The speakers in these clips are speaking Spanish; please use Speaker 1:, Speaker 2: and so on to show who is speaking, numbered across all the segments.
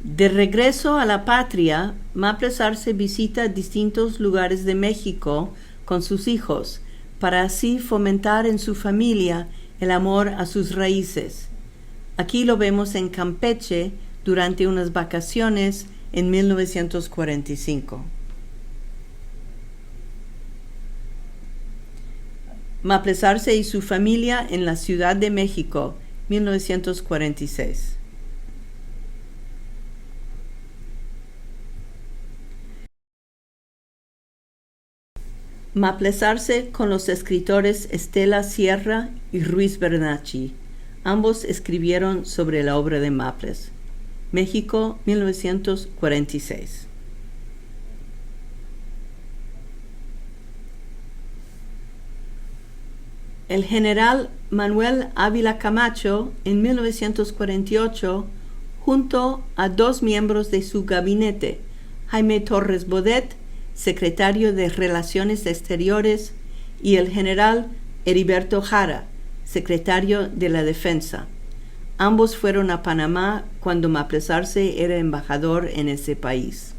Speaker 1: De regreso a la patria, Maples Arce visita distintos lugares de México con sus hijos, para así fomentar en su familia el amor a sus raíces. Aquí lo vemos en Campeche durante unas vacaciones en 1945. Maples Arce y su familia en la Ciudad de México, 1946. Maples Arce con los escritores Estela Sierra y Ruiz Bernacchi. Ambos escribieron sobre la obra de Maples. México, 1946. El general Manuel Ávila Camacho, en 1948, junto a dos miembros de su gabinete, Jaime Torres Bodet, secretario de Relaciones Exteriores, y el general Heriberto Jara, secretario de la Defensa. Ambos fueron a Panamá cuando Maples Arce era embajador en ese país.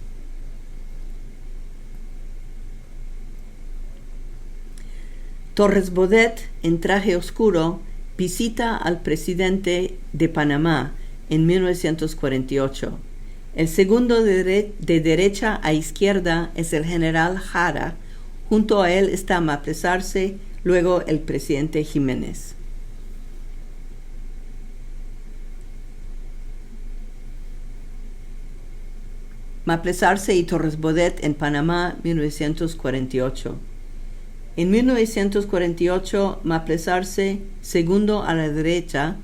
Speaker 1: Torres Bodet, en traje oscuro, visita al presidente de Panamá en 1948. El segundo de derecha a izquierda es el general Jara. Junto a él está Maples Arce, luego el presidente Jiménez. Maples Arce y Torres Bodet en Panamá, 1948. En 1948, Maples Arce, segundo a la derecha,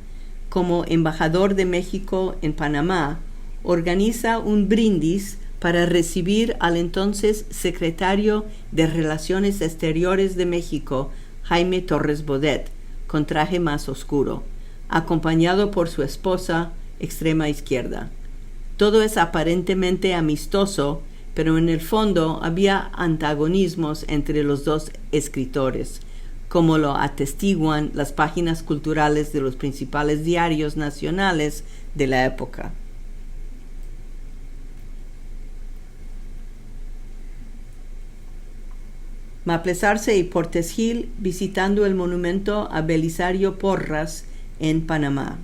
Speaker 1: como embajador de México en Panamá, organiza un brindis para recibir al entonces secretario de Relaciones Exteriores de México, Jaime Torres Bodet, con traje más oscuro, acompañado por su esposa, extrema izquierda. Todo es aparentemente amistoso, pero en el fondo había antagonismos entre los dos escritores, como lo atestiguan las páginas culturales de los principales diarios nacionales de la época. Maples Arce y Portes Gil visitando el monumento a Belisario Porras en Panamá.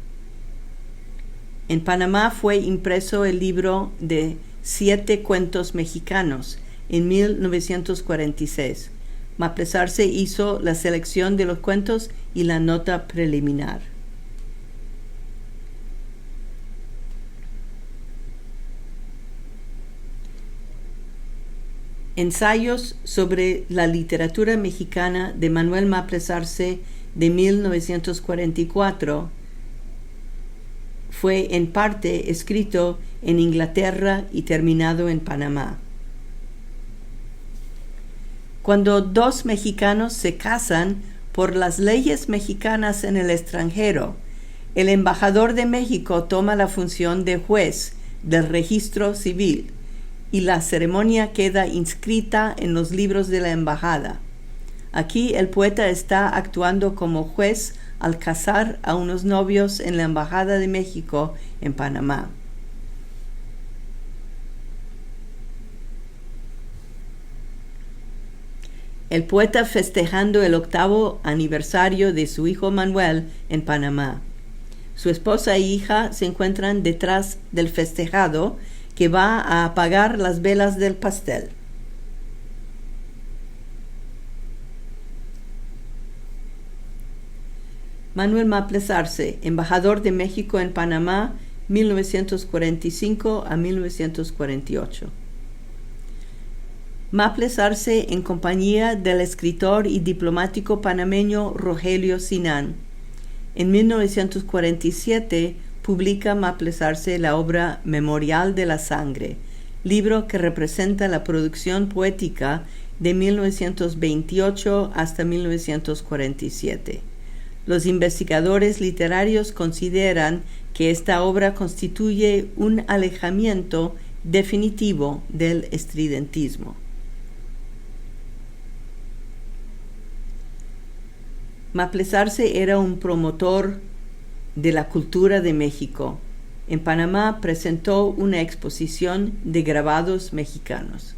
Speaker 1: En Panamá fue impreso el libro de 7 cuentos mexicanos en 1946. Maples Arce hizo la selección de los cuentos y la nota preliminar. Ensayos sobre la literatura mexicana de Manuel Maples Arce de 1944 fue en parte escrito en Inglaterra y terminado en Panamá. Cuando dos mexicanos se casan por las leyes mexicanas en el extranjero, el embajador de México toma la función de juez del registro civil y la ceremonia queda inscrita en los libros de la embajada. Aquí el poeta está actuando como juez al casar a unos novios en la Embajada de México en Panamá. El poeta festejando el 8º aniversario de su hijo Manuel en Panamá. Su esposa e hija se encuentran detrás del festejado, que va a apagar las velas del pastel. Manuel Maples Arce, embajador de México en Panamá, 1945 a 1948. Maples Arce en compañía del escritor y diplomático panameño Rogelio Sinan. En 1947 publica Maples Arce la obra Memorial de la Sangre, libro que representa la producción poética de 1928 hasta 1947. Los investigadores literarios consideran que esta obra constituye un alejamiento definitivo del estridentismo. Maples Arce era un promotor de la cultura de México. En Panamá presentó una exposición de grabados mexicanos.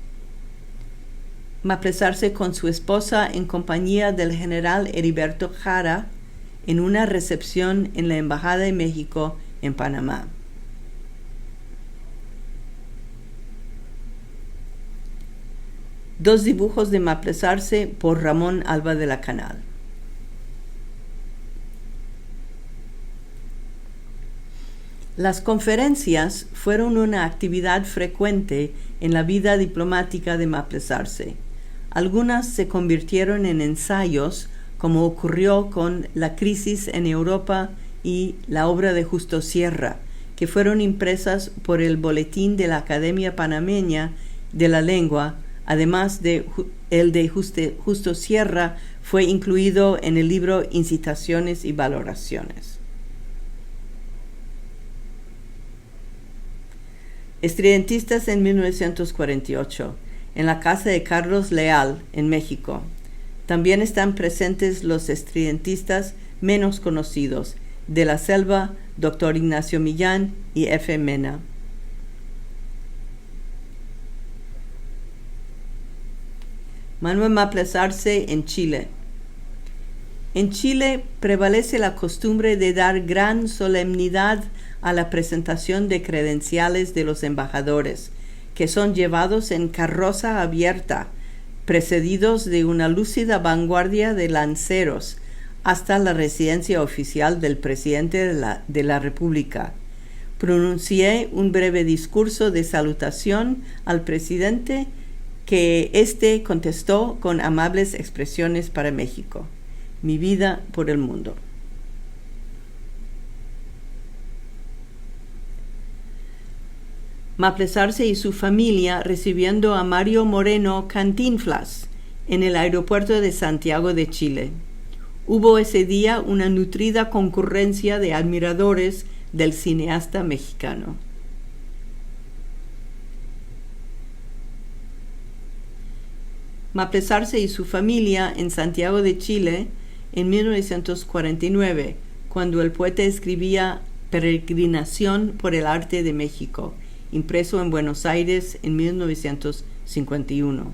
Speaker 1: Maplesarse con su esposa en compañía del general Heriberto Jara en una recepción en la Embajada de México en Panamá. Dos dibujos de Maplesarse por Ramón Alba de la Canal. Las conferencias fueron una actividad frecuente en la vida diplomática de Maplesarse. Algunas se convirtieron en ensayos, como ocurrió con La crisis en Europa y la obra de Justo Sierra, que fueron impresas por el Boletín de la Academia Panameña de la Lengua. Además de el de Justo Sierra fue incluido en el libro Incitaciones y Valoraciones. Estridentistas en 1948, en la casa de Carlos Leal, en México. También están presentes los estridentistas menos conocidos, De la Selva, Dr. Ignacio Millán y F. Mena. Manuel Maplesarse en Chile. En Chile prevalece la costumbre de dar gran solemnidad a la presentación de credenciales de los embajadores, que son llevados en carroza abierta, precedidos de una lúcida vanguardia de lanceros, hasta la residencia oficial del presidente de la República. Pronuncié un breve discurso de salutación al presidente, que éste contestó con amables expresiones para México. Mi vida por el mundo. Maplesarse y su familia recibiendo a Mario Moreno Cantinflas en el aeropuerto de Santiago de Chile. Hubo ese día una nutrida concurrencia de admiradores del cineasta mexicano. Maplesarse y su familia en Santiago de Chile en 1949, cuando el poeta escribía Peregrinación por el arte de México, impreso en Buenos Aires en 1951.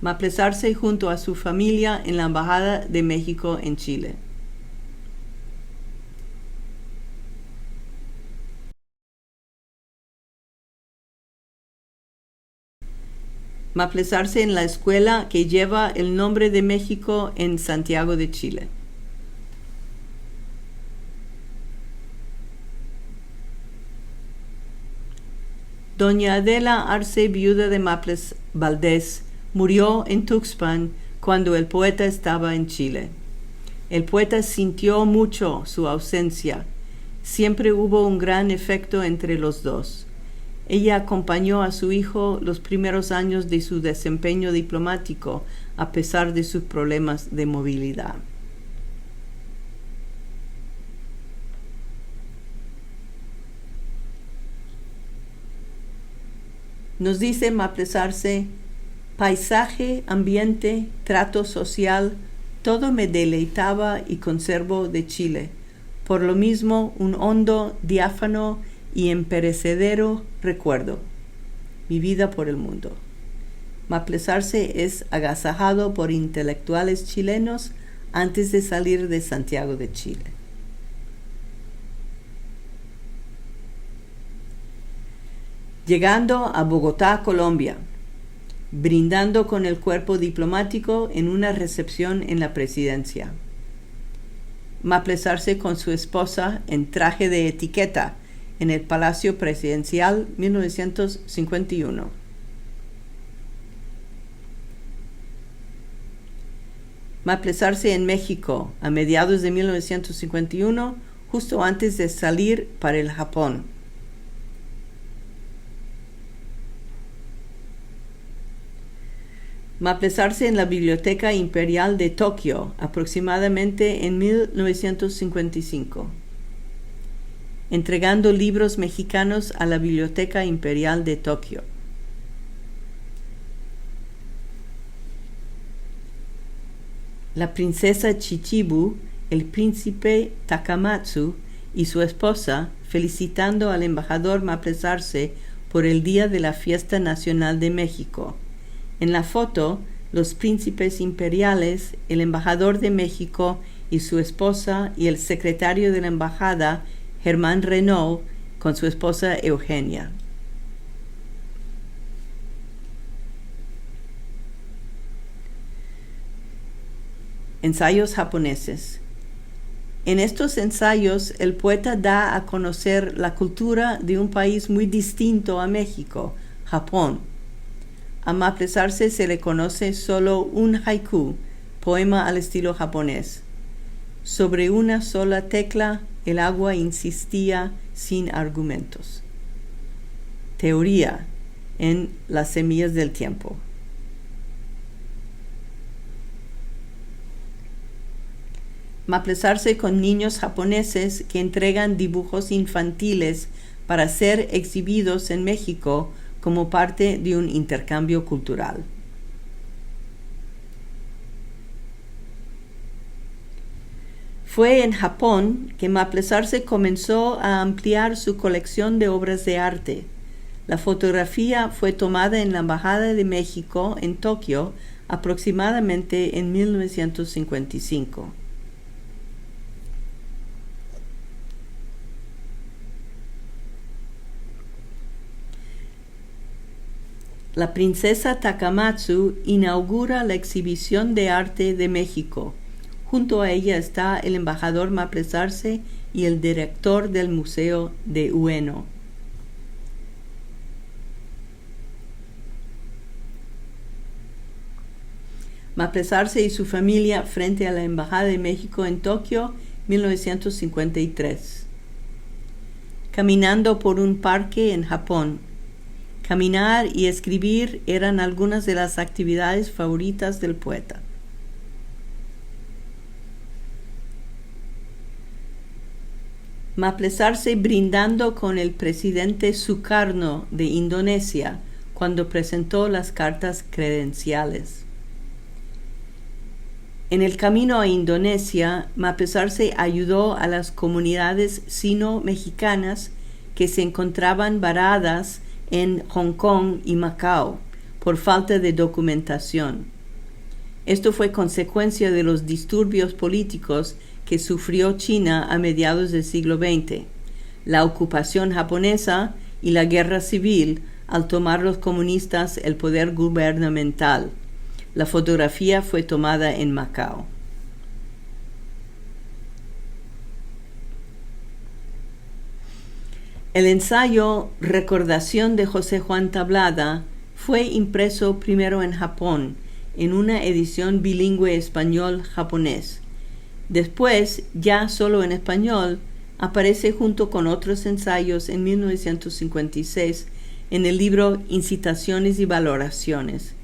Speaker 1: Maplesarse junto a su familia en la Embajada de México en Chile. Maplesarse en la escuela que lleva el nombre de México en Santiago de Chile. Doña Adela Arce, viuda de Maples Valdés, murió en Tuxpan cuando el poeta estaba en Chile. El poeta sintió mucho su ausencia. Siempre hubo un gran afecto entre los dos. Ella acompañó a su hijo los primeros años de su desempeño diplomático, a pesar de sus problemas de movilidad. Nos dice Maplesarse: paisaje, ambiente, trato social, todo me deleitaba y conservo de Chile. Por lo mismo, un hondo, diáfano y imperecedero recuerdo. Mi vida por el mundo. Maplesarse es agasajado por intelectuales chilenos antes de salir de Santiago de Chile. Llegando a Bogotá, Colombia, brindando con el cuerpo diplomático en una recepción en la presidencia. Maplesarse con su esposa en traje de etiqueta en el Palacio Presidencial 1951. Maplesarse en México a mediados de 1951, justo antes de salir para el Japón. Maplesarse en la Biblioteca Imperial de Tokio, aproximadamente en 1955. Entregando libros mexicanos a la Biblioteca Imperial de Tokio. La princesa Chichibu el príncipe Takamatsu y su esposa felicitando al embajador Maplesarse por el día de la Fiesta Nacional de México. En la foto, los príncipes imperiales, el embajador de México y su esposa y el secretario de la embajada, Germán Renaud, con su esposa Eugenia. Ensayos japoneses. En estos ensayos, el poeta da a conocer la cultura de un país muy distinto a México, Japón. A Maplesarse se le conoce solo un haiku, poema al estilo japonés. Sobre una sola tecla, el agua insistía sin argumentos. Teoría en Las semillas del tiempo. Maplesarse con niños japoneses que entregan dibujos infantiles para ser exhibidos en México como parte de un intercambio cultural. Fue en Japón que Maplesarse comenzó a ampliar su colección de obras de arte. La fotografía fue tomada en la Embajada de México en Tokio aproximadamente en 1955. La princesa Takamatsu inaugura la exhibición de arte de México. Junto a ella está el embajador Maplesarse y el director del Museo de Ueno. Maplesarse y su familia frente a la Embajada de México en Tokio, 1953. Caminando por un parque en Japón. Caminar y escribir eran algunas de las actividades favoritas del poeta. Maplesarse brindando con el presidente Sukarno de Indonesia cuando presentó las cartas credenciales. En el camino a Indonesia, Maplesarse ayudó a las comunidades sino-mexicanas que se encontraban varadas en Hong Kong y Macao por falta de documentación. Esto fue consecuencia de los disturbios políticos que sufrió China a mediados del siglo XX, la ocupación japonesa y la guerra civil al tomar los comunistas el poder gubernamental. La fotografía fue tomada en Macao. El ensayo Recordación de José Juan Tablada fue impreso primero en Japón, en una edición bilingüe español-japonés. Después, ya solo en español, aparece junto con otros ensayos en 1956 en el libro Incitaciones y Valoraciones.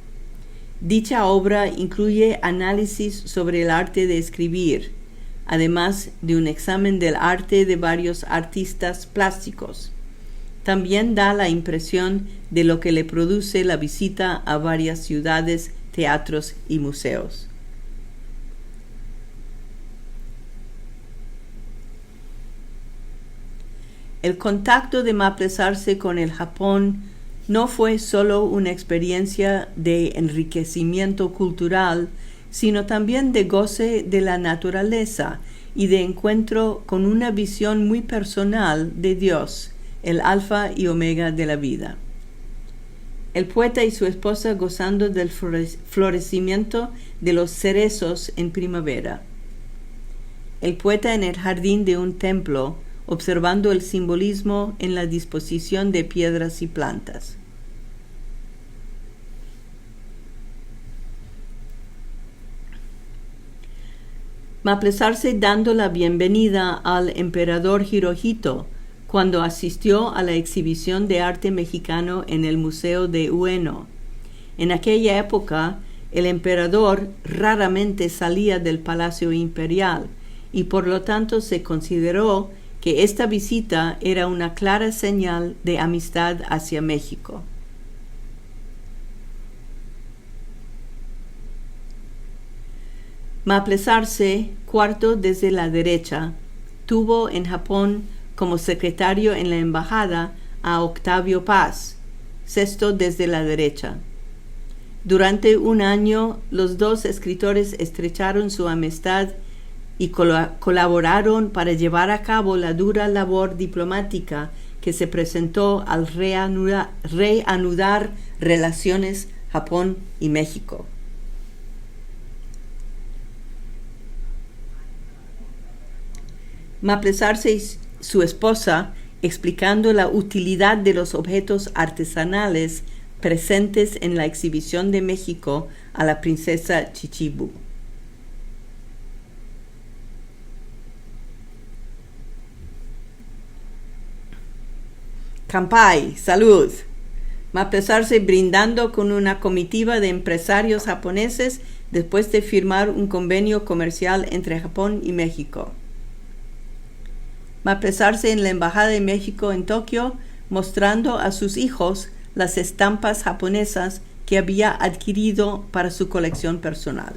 Speaker 1: Dicha obra incluye análisis sobre el arte de escribir, además de un examen del arte de varios artistas plásticos. También da la impresión de lo que le produce la visita a varias ciudades, teatros y museos. El contacto de Maplesarse con el Japón no fue solo una experiencia de enriquecimiento cultural, sino también de goce de la naturaleza y de encuentro con una visión muy personal de Dios, el alfa y omega de la vida. El poeta y su esposa gozando del florecimiento de los cerezos en primavera. El poeta en el jardín de un templo, observando el simbolismo en la disposición de piedras y plantas. Maplesarse dando la bienvenida al emperador Hirohito cuando asistió a la exhibición de arte mexicano en el Museo de Ueno. En aquella época, el emperador raramente salía del Palacio Imperial y por lo tanto se consideró que esta visita era una clara señal de amistad hacia México. Maplesarse, cuarto desde la derecha, tuvo en Japón como secretario en la embajada a Octavio Paz, sexto desde la derecha. Durante un año, los dos escritores estrecharon su amistad y colaboraron para llevar a cabo la dura labor diplomática que se presentó al reanudar relaciones Japón y México. Maplesarse y su esposa, explicando la utilidad de los objetos artesanales presentes en la exhibición de México a la princesa Chichibu. Kanpai, salud. Maplesarse brindando con una comitiva de empresarios japoneses después de firmar un convenio comercial entre Japón y México. Maplesarse en la Embajada de México en Tokio, mostrando a sus hijos las estampas japonesas que había adquirido para su colección personal.